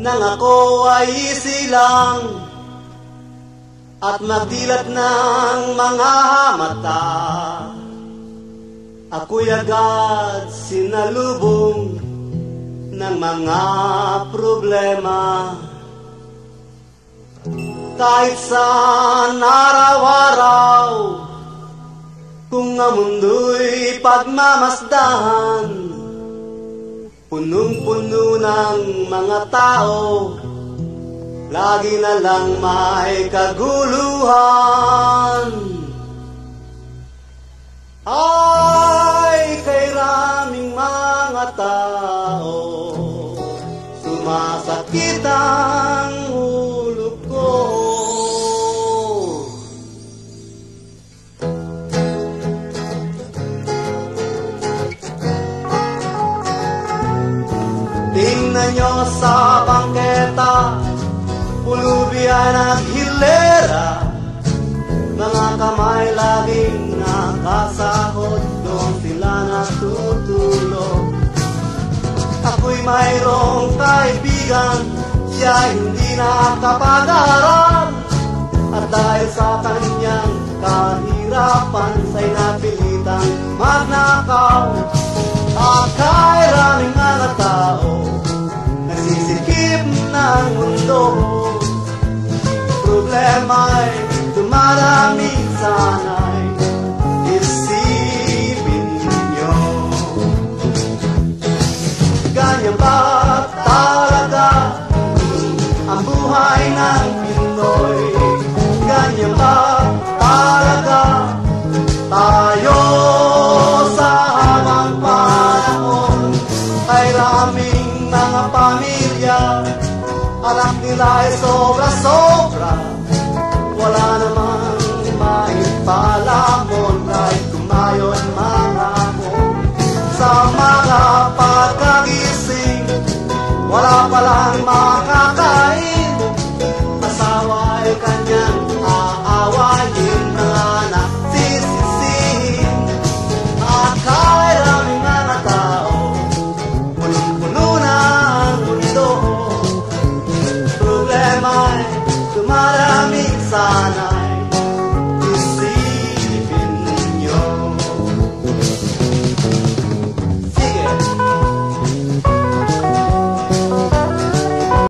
nang ako ay isilang at magdilat ng mga mata. Ako'y agad sinalubong ng mga problema. Kahit sa araw-araw, kung ang mundo'y pagmamasdahan, punong-puno ng mga tao, lagi na lang may kaguluhan. Ay, kay raming mga tao, sumasakit ang ulo ko. Tingnan nyo sa bangketa, pulubian at hilera, mga kamay laging nakasahod, doon sila natutulog. Ako'y mayroong kaibigan, siya hindi nakapag-aral, at dahil sa kanyang kahirapan, siya'y napilitang magnakaw. At kay raming mga tao, nagsisikip ng mundo, problema'y dumarami, sana'y isipin ninyo. Ganyan ba talaga ang buhay ng Pinoy? Ganyan ba talaga tayo sa habang panahon? Kay raming mga pamilya, anak nila ay sobra-sobra, wala namang maipalamon kahit kumayon mangamon. Sa mga pagkagising, wala palang makakain, asawa ay kanyang aawayin, mga anak sisisihin. At kay raming mga tao, punong-puno na ang mundo, problema'y dumarami sana.